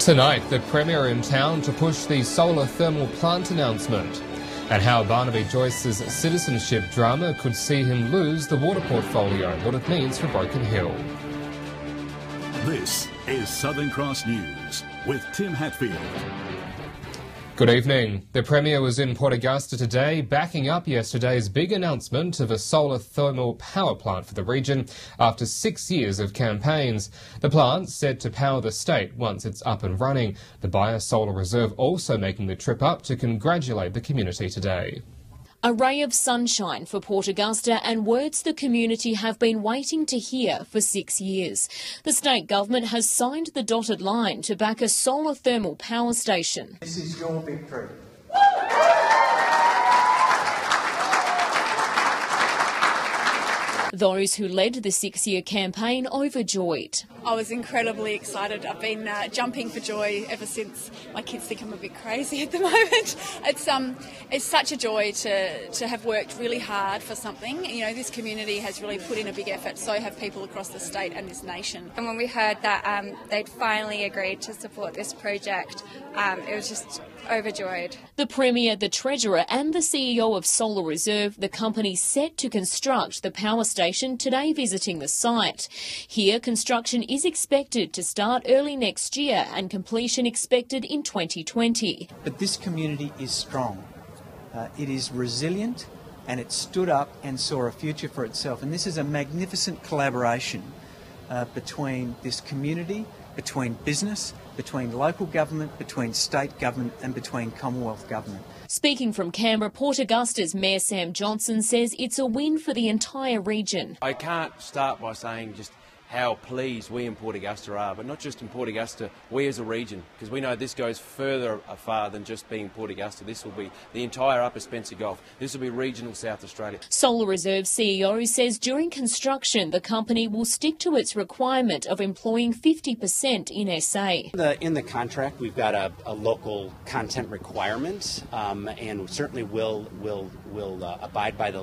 Tonight, the Premier in town to push the solar thermal plant announcement, and how Barnaby Joyce's citizenship drama could see him lose the water portfolio, what it means for Broken Hill. This is Southern Cross News with Tim Hatfield. Good evening. The Premier was in Port Augusta today, backing up yesterday's big announcement of a solar thermal power plant for the region after 6 years of campaigns. The plant's set to power the state once it's up and running. The Biosolar Reserve also making the trip up to congratulate the community today. A ray of sunshine for Port Augusta and words the community have been waiting to hear for 6 years. The state government has signed the dotted line to back a solar thermal power station. This is your victory. Those who led the 6-year campaign overjoyed. I was incredibly excited. I've been jumping for joy ever since. My kids think I'm a bit crazy at the moment. It's such a joy to have worked really hard for something. You know, this community has really put in a big effort, so have people across the state and this nation. And when we heard that they'd finally agreed to support this project, it was just overjoyed. The Premier, the Treasurer and the CEO of Solar Reserve, the company set to construct the power station, today visiting the site. Here, construction is expected to start early next year and completion expected in 2020. But this community is strong. It is resilient and it stood up and saw a future for itself. And this is a magnificent collaboration between this community, between business, between local government, between state government and between Commonwealth government. Speaking from Canberra, Port Augusta's Mayor Sam Johnson says it's a win for the entire region. I can't start by saying just how pleased we in Port Augusta are, but not just in Port Augusta, we as a region, because we know this goes further afar than just being Port Augusta. This will be the entire Upper Spencer Gulf. This will be regional South Australia. Solar Reserve CEO says during construction the company will stick to its requirement of employing 50% in SA. In the contract we've got a local content requirement, and certainly will abide by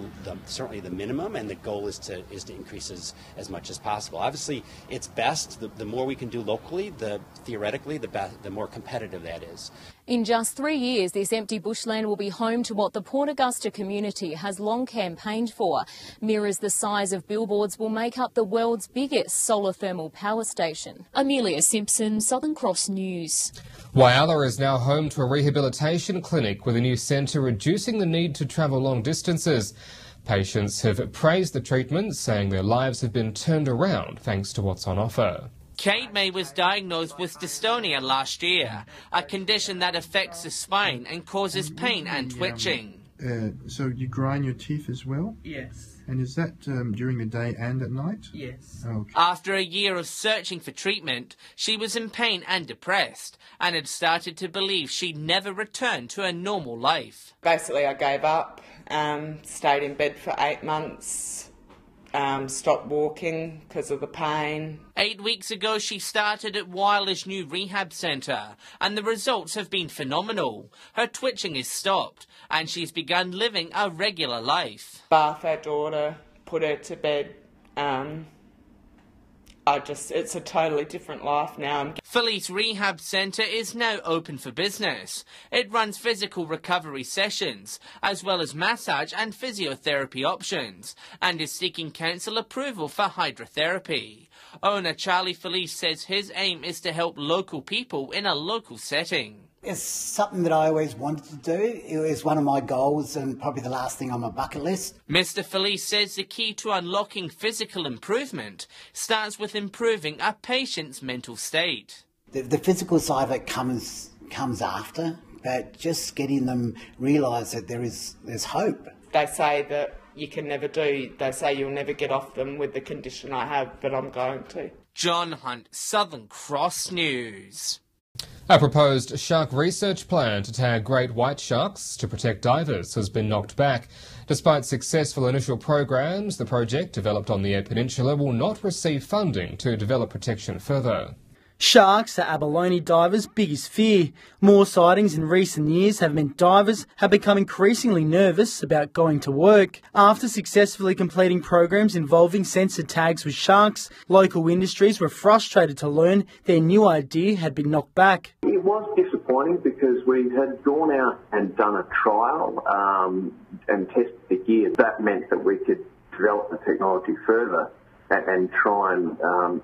certainly the minimum, and the goal is to increase as much as possible. Obviously, it's best, the more we can do locally, theoretically, the more competitive that is. In just 3 years, this empty bushland will be home to what the Port Augusta community has long campaigned for. Mirrors the size of billboards will make up the world's biggest solar thermal power station. Amelia Simpson, Southern Cross News. Whyalla is now home to a rehabilitation clinic with a new centre reducing the need to travel long distances. Patients have praised the treatment, saying their lives have been turned around thanks to what's on offer. Kate May was diagnosed with dystonia last year, a condition that affects the spine and causes pain and twitching. So you grind your teeth as well? Yes. And is that during the day and at night? Yes. Oh, okay. After a year of searching for treatment, she was in pain and depressed and had started to believe she'd never return to a normal life. Basically, I gave up, stayed in bed for 8 months, stopped walking because of the pain. 8 weeks ago, she started at Whyalla's new rehab centre, and the results have been phenomenal. Her twitching is stopped, and she's begun living a regular life. Bath our daughter, put her to bed. It's a totally different life now. Felice Rehab Centre is now open for business. It runs physical recovery sessions, as well as massage and physiotherapy options, and is seeking council approval for hydrotherapy. Owner Charlie Felice says his aim is to help local people in a local setting. It's something that I always wanted to do. It was one of my goals and probably the last thing on my bucket list. Mr. Felice says the key to unlocking physical improvement starts with improving a patient's mental state. The physical side of it comes after, but just getting them realise that there's hope. They say that you can never they say you'll never get off them with the condition I have, but I'm going to. John Hunt, Southern Cross News. A proposed shark research plan to tag great white sharks to protect divers has been knocked back. Despite successful initial programs, the project, developed on the Eyre Peninsula, will not receive funding to develop protection further. Sharks are abalone divers' biggest fear. More sightings in recent years have meant divers have become increasingly nervous about going to work. After successfully completing programs involving sensor tags with sharks, local industries were frustrated to learn their new idea had been knocked back. It was disappointing because we had gone out and done a trial and tested the gear. That meant that we could develop the technology further and try and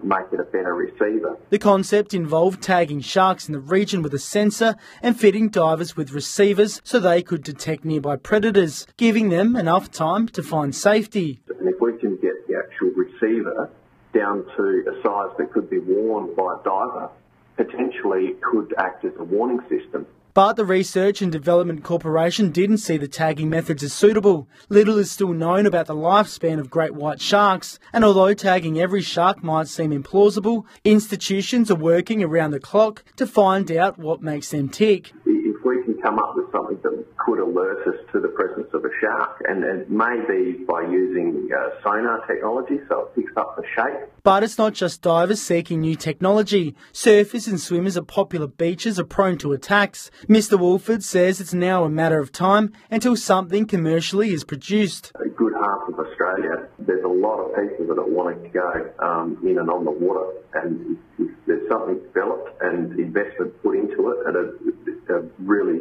make it a better receiver. The concept involved tagging sharks in the region with a sensor and fitting divers with receivers so they could detect nearby predators, giving them enough time to find safety. And if we can get the actual receiver down to a size that could be worn by a diver, potentially it could act as a warning system. But the Research and Development Corporation didn't see the tagging methods as suitable. Little is still known about the lifespan of great white sharks, and although tagging every shark might seem implausible, institutions are working around the clock to find out what makes them tick. If we can come up with something that could alert us to the presence of a shark, and maybe by using sonar technology so it picks up the shape. But it's not just divers seeking new technology. Surfers and swimmers at popular beaches are prone to attacks. Mr. Wolford says it's now a matter of time until something commercially is produced. A good half of Australia, there's a lot of people that are wanting to go in and on the water, and if there's something developed and investment put into it at a really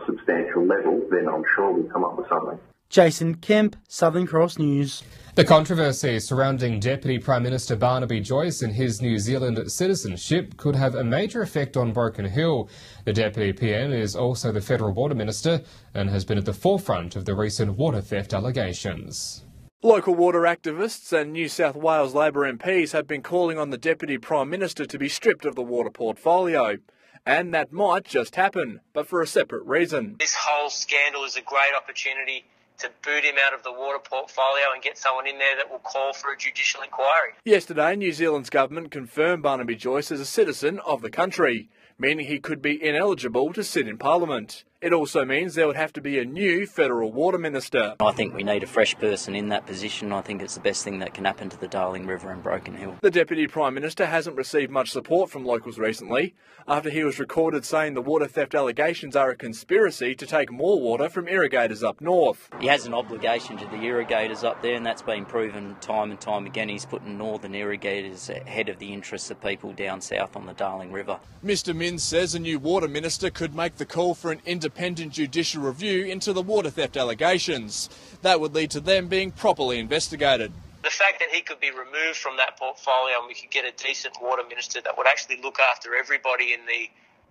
substantial level, then I'm sure we'll come up with something. Jason Kemp, Southern Cross News. The controversy surrounding Deputy Prime Minister Barnaby Joyce and his New Zealand citizenship could have a major effect on Broken Hill. The Deputy PM is also the Federal Water Minister and has been at the forefront of the recent water theft allegations. Local water activists and New South Wales Labor MPs have been calling on the Deputy Prime Minister to be stripped of the water portfolio. And that might just happen, but for a separate reason. This whole scandal is a great opportunity to boot him out of the water portfolio and get someone in there that will call for a judicial inquiry. Yesterday, New Zealand's government confirmed Barnaby Joyce as a citizen of the country, meaning he could be ineligible to sit in Parliament. It also means there would have to be a new federal water minister. I think we need a fresh person in that position. I think it's the best thing that can happen to the Darling River and Broken Hill. The Deputy Prime Minister hasn't received much support from locals recently, after he was recorded saying the water theft allegations are a conspiracy to take more water from irrigators up north. He has an obligation to the irrigators up there, and that's been proven time and time again. He's putting northern irrigators ahead of the interests of people down south on the Darling River. Mr Minns says a new water minister could make the call for an independent judicial review into the water theft allegations. That would lead to them being properly investigated. The fact that he could be removed from that portfolio and we could get a decent water minister that would actually look after everybody in the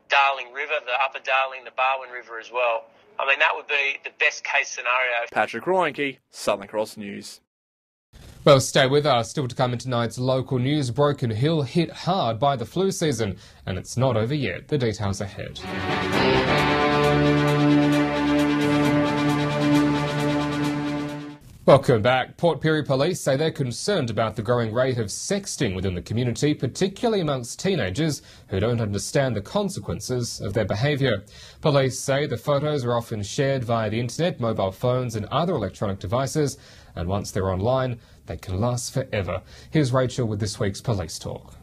Darling River, the Upper Darling, the Barwon River as well. I mean, that would be the best case scenario. Patrick Roenke, Southern Cross News. Well, stay with us. Still to come in tonight's local news, Broken Hill hit hard by the flu season, and it's not over yet. The details ahead. Welcome back. Port Pirie Police say they're concerned about the growing rate of sexting within the community, particularly amongst teenagers who don't understand the consequences of their behaviour. Police say the photos are often shared via the internet, mobile phones and other electronic devices, and once they're online, they can last forever. Here's Rachel with this week's Police Talk.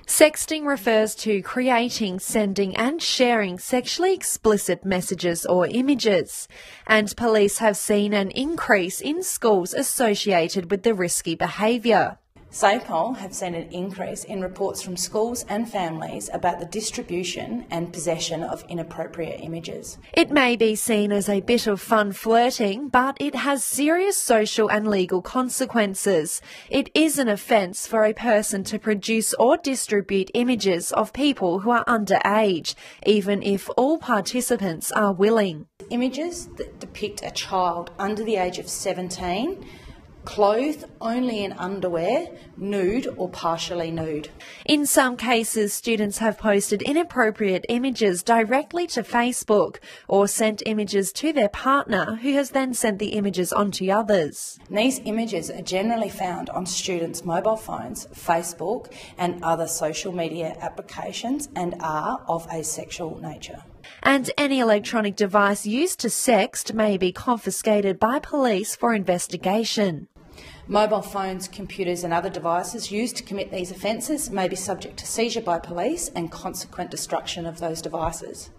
Sexting refers to creating, sending and sharing sexually explicit messages or images. And police have seen an increase in schools associated with the risky behaviour. SAPOL have seen an increase in reports from schools and families about the distribution and possession of inappropriate images. It may be seen as a bit of fun flirting, but it has serious social and legal consequences. It is an offence for a person to produce or distribute images of people who are underage, even if all participants are willing. Images that depict a child under the age of 17 clothed only in underwear, nude or partially nude. In some cases, students have posted inappropriate images directly to Facebook or sent images to their partner, who has then sent the images on to others. These images are generally found on students' mobile phones, Facebook and other social media applications and are of a sexual nature. And any electronic device used to sext may be confiscated by police for investigation. Mobile phones, computers and other devices used to commit these offences may be subject to seizure by police and consequent destruction of those devices.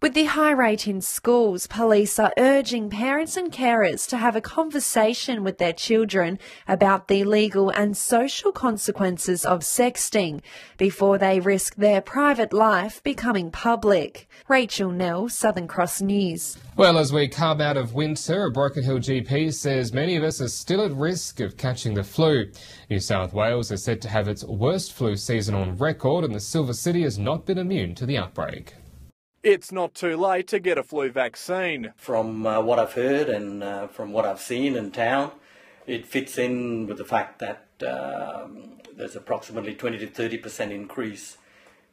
With the high rate in schools, police are urging parents and carers to have a conversation with their children about the legal and social consequences of sexting before they risk their private life becoming public. Rachel Nell, Southern Cross News. Well, as we come out of winter, a Broken Hill GP says many of us are still at risk of catching the flu. New South Wales is said to have its worst flu season on record, and the Silver City has not been immune to the outbreak. It's not too late to get a flu vaccine. From what I've heard and from what I've seen in town, it fits in with the fact that there's approximately 20 to 30% increase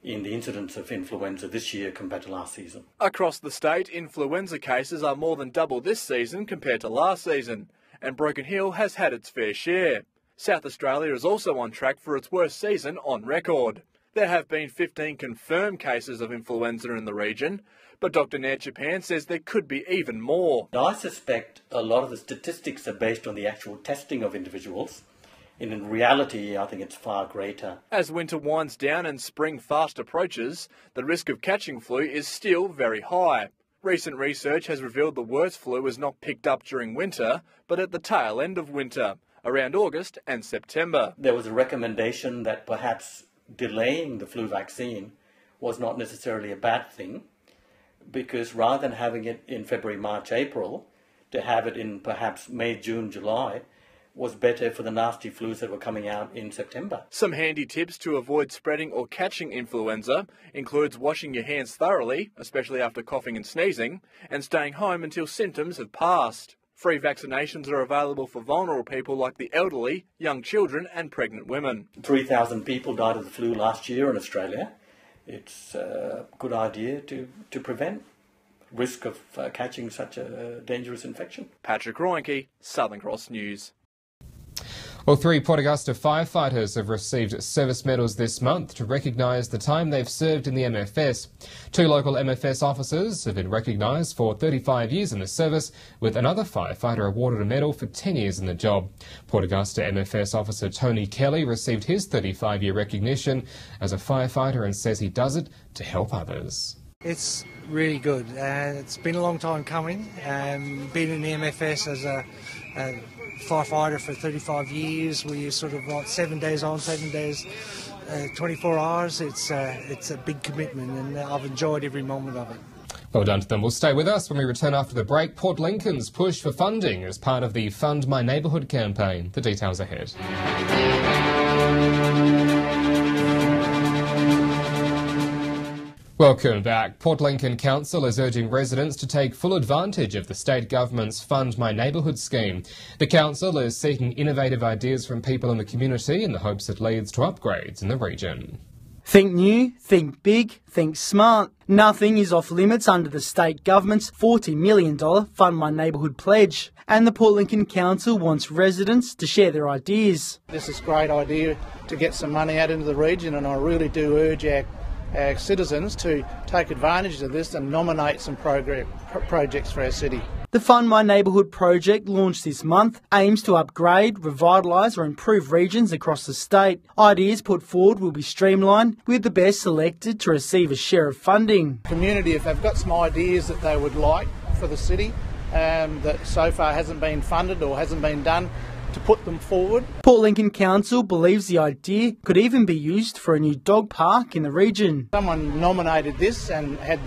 in the incidence of influenza this year compared to last season. Across the state, influenza cases are more than double this season compared to last season, and Broken Hill has had its fair share. South Australia is also on track for its worst season on record. There have been 15 confirmed cases of influenza in the region, but Dr. Nair Japan says there could be even more. I suspect a lot of the statistics are based on the actual testing of individuals. In reality, I think it's far greater. As winter winds down and spring fast approaches, the risk of catching flu is still very high. Recent research has revealed the worst flu is not picked up during winter, but at the tail end of winter, around August and September. There was a recommendation that perhaps delaying the flu vaccine was not necessarily a bad thing, because rather than having it in February, March, April, to have it in perhaps May, June, July was better for the nasty flus that were coming out in September. Some handy tips to avoid spreading or catching influenza includes washing your hands thoroughly, especially after coughing and sneezing, and staying home until symptoms have passed. Free vaccinations are available for vulnerable people like the elderly, young children and pregnant women. 3,000 people died of the flu last year in Australia. It's a good idea to prevent risk of catching such a dangerous infection. Patrick Roinke, Southern Cross News. Well, 3 Port Augusta firefighters have received service medals this month to recognise the time they've served in the MFS. 2 local MFS officers have been recognised for 35 years in the service, with another firefighter awarded a medal for 10 years in the job. Port Augusta MFS officer Tony Kelly received his 35-year recognition as a firefighter and says he does it to help others. It's really good. It's been a long time coming. Been in the MFS as a firefighter for 35 years. We sort of like 7 days on, 7 days, 24 hours. It's a big commitment, and I've enjoyed every moment of it. Well done to them. We'll stay with us when we return after the break. Port Lincoln's push for funding as part of the Fund My Neighbourhood campaign. The details ahead. Welcome back. Port Lincoln Council is urging residents to take full advantage of the state government's Fund My Neighbourhood scheme. The council is seeking innovative ideas from people in the community in the hopes it leads to upgrades in the region. Think new, think big, think smart. Nothing is off limits under the state government's $40 million Fund My Neighbourhood pledge. And the Port Lincoln Council wants residents to share their ideas. This is a great idea to get some money out into the region, and I really do urge our citizens to take advantage of this and nominate some projects for our city. The Fund My Neighbourhood project, launched this month, aims to upgrade, revitalise or improve regions across the state. Ideas put forward will be streamlined, with the best selected to receive a share of funding. Community, if they've got some ideas that they would like for the city that so far hasn't been funded or hasn't been done, to put them forward. Port Lincoln Council believes the idea could even be used for a new dog park in the region. Someone nominated this and had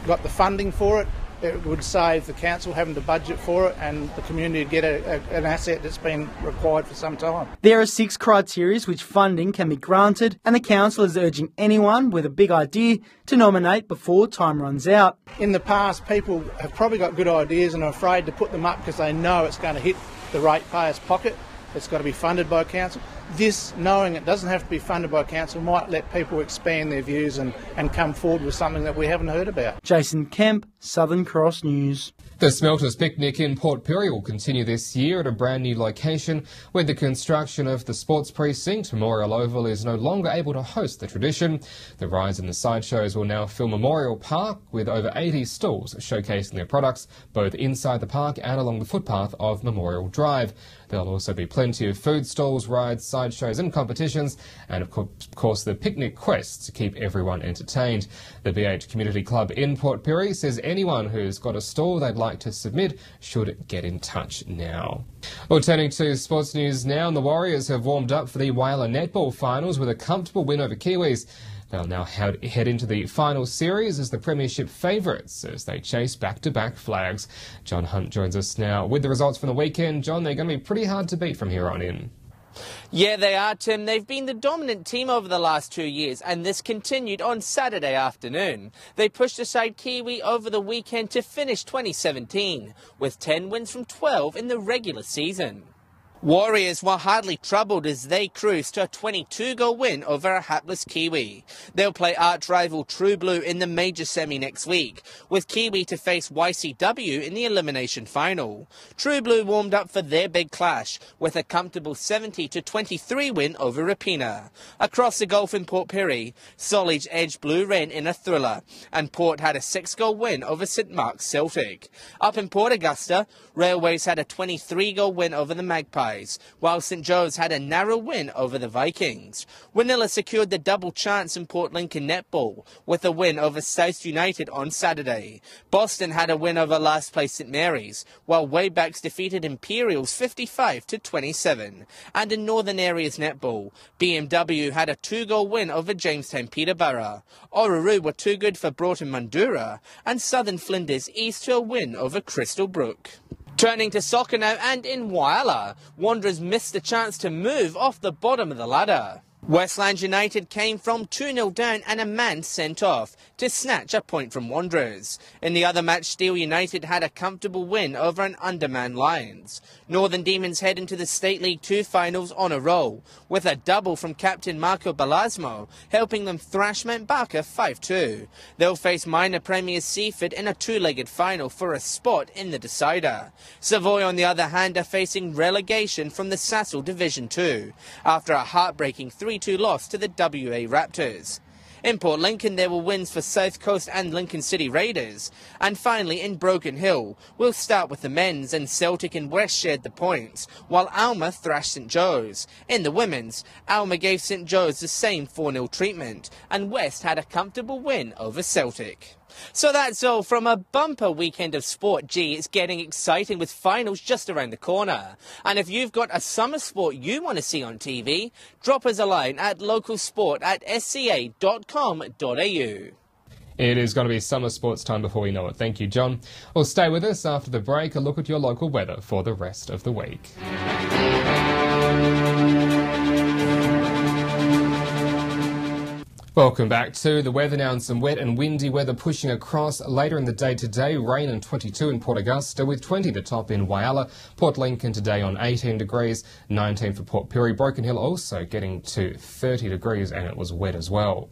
got the funding for it. It would save the council having to budget for it, and the community would get an asset that's been required for some time. There are 6 criteria which funding can be granted, and the council is urging anyone with a big idea to nominate before time runs out. In the past, people have probably got good ideas and are afraid to put them up because they know it's going to hit the ratepayer's pocket. It's got to be funded by council. this, knowing it doesn't have to be funded by council, might let people expand their views and come forward with something that we haven't heard about. Jason Kemp, Southern Cross News. The Smelters picnic in Port Pirie will continue this year at a brand new location where the construction of the sports precinct, Memorial Oval, is no longer able to host the tradition. The rides and the sideshows will now fill Memorial Park with over 80 stalls showcasing their products both inside the park and along the footpath of Memorial Drive. There'll also be plenty of food stalls, rides, sideshows and competitions, and of course the picnic quest to keep everyone entertained. The BH Community Club in Port Pirie says anyone who's got a stall they'd like to submit should get in touch now. Well, turning to sports news now, and the Warriors have warmed up for the Whyalla Netball Finals with a comfortable win over Kiwis. They'll now head into the final series as the premiership favourites as they chase back-to-back flags. John Hunt joins us now with the results from the weekend. John, they're going to be pretty hard to beat from here on in. Yeah, they are, Tim. They've been the dominant team over the last 2 years, and this continued on Saturday afternoon. They pushed aside Kiwi over the weekend to finish 2017, with 10 wins from 12 in the regular season. Warriors were hardly troubled as they cruised to a 22-goal win over a hapless Kiwi. They'll play arch-rival True Blue in the major semi next week, with Kiwi to face YCW in the elimination final. True Blue warmed up for their big clash, with a comfortable 70-23 win over Rapina. Across the Gulf in Port Pirie, Solage edged Blue Wren in a thriller, and Port had a 6-goal win over St Mark's Celtic. Up in Port Augusta, Railways had a 23-goal win over the Magpies, while St Joe's had a narrow win over the Vikings. Wanilla secured the double chance in Port Lincoln netball with a win over South United on Saturday. Boston had a win over last place St Mary's, while Waybacks defeated Imperials 55-27. And in Northern Areas netball, BMW had a 2-goal win over Jamestown Peterborough. Oruru were too good for Broughton Mandurah, and Southern Flinders eased to a win over Crystal Brook. Turning to soccer now, and in Whyalla, Wanderers missed the chance to move off the bottom of the ladder. Westland United came from 2-0 down and a man sent off to snatch a point from Wanderers. In the other match, Steel United had a comfortable win over an undermanned Lions. Northern Demons head into the State League 2 finals on a roll, with a double from captain Marco Belasmo, helping them thrash Mount Barker 5-2. They'll face minor Premier Seaford in a 2-legged final for a spot in the decider. Savoy, on the other hand, are facing relegation from the Sassel Division 2, after a heartbreaking 3-2 loss to the WA Raptors. In Port Lincoln, there were wins for South Coast and Lincoln City Raiders. And finally, in Broken Hill, we'll start with the men's, and Celtic and West shared the points, while Alma thrashed St Joe's. In the women's, Alma gave St Joe's the same 4-0 treatment, and West had a comfortable win over Celtic. So that's all from a bumper weekend of sport. Gee, it's getting exciting with finals just around the corner. And if you've got a summer sport you want to see on TV, drop us a line at localsport@sca.com.au. It is going to be summer sports time before we know it. Thank you, John. Well, stay with us after the break. A look at your local weather for the rest of the week. Welcome back to the weather now, and some wet and windy weather pushing across later in the day today. Rain and 22 in Port Augusta, with 20 the top in Whyalla. Port Lincoln today on 18 degrees, 19 for Port Pirie. Broken Hill also getting to 30 degrees, and it was wet as well.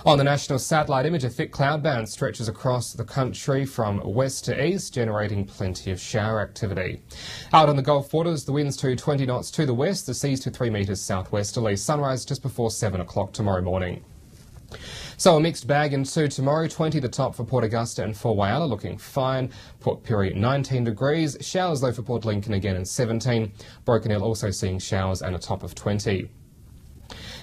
On the national satellite image, a thick cloud band stretches across the country from west to east, generating plenty of shower activity. Out on the Gulf waters, the winds to 20 knots to the west, the seas to 3 metres southwesterly. Sunrise just before 7 o'clock tomorrow morning. So a mixed bag into tomorrow. 20 the top for Port Augusta and for Whyalla, looking fine. Port Pirie 19 degrees. Showers though for Port Lincoln again in 17. Broken Hill also seeing showers and a top of 20.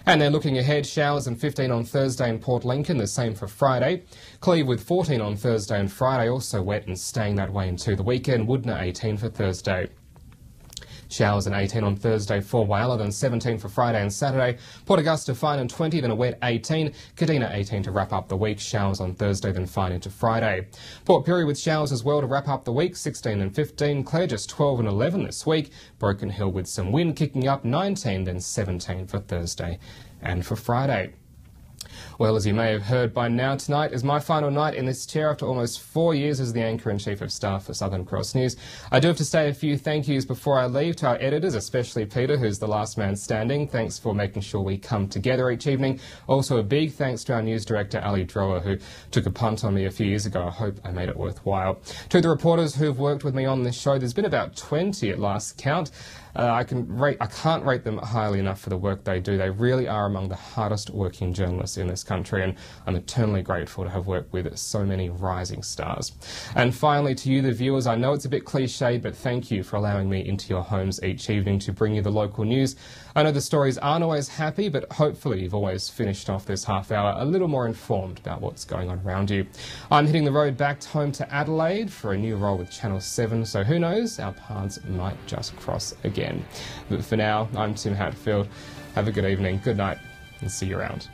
And then looking ahead, showers and 15 on Thursday in Port Lincoln, the same for Friday. Cleve with 14 on Thursday and Friday, also wet and staying that way into the weekend. Woodner 18 for Thursday. Showers and 18 on Thursday for Whyalla, then 17 for Friday and Saturday. Port Augusta fine and 20, then a wet 18. Kadina 18 to wrap up the week. Showers on Thursday, then fine into Friday. Port Pirie with showers as well to wrap up the week, 16 and 15. Clare just 12 and 11 this week. Broken Hill with some wind kicking up, 19, then 17 for Thursday and for Friday. Well, as you may have heard by now, tonight is my final night in this chair after almost 4 years as the Anchor-in-Chief of Staff for Southern Cross News. I do have to say a few thank yous before I leave to our editors, especially Peter, who's the last man standing. Thanks for making sure we come together each evening. Also a big thanks to our news director, Ali Drower, who took a punt on me a few years ago. I hope I made it worthwhile. To the reporters who've worked with me on this show, there's been about 20 at last count. I can't rate them highly enough for the work they do. They really are among the hardest working journalists in this country, and I'm eternally grateful to have worked with so many rising stars. And finally, to you, the viewers, I know it's a bit cliched, but thank you for allowing me into your homes each evening to bring you the local news. I know the stories aren't always happy, but hopefully you've always finished off this half hour a little more informed about what's going on around you. I'm hitting the road back home to Adelaide for a new role with Channel 7, so who knows, our paths might just cross again. But for now, I'm Tim Hatfield. Have a good evening, good night, and see you around.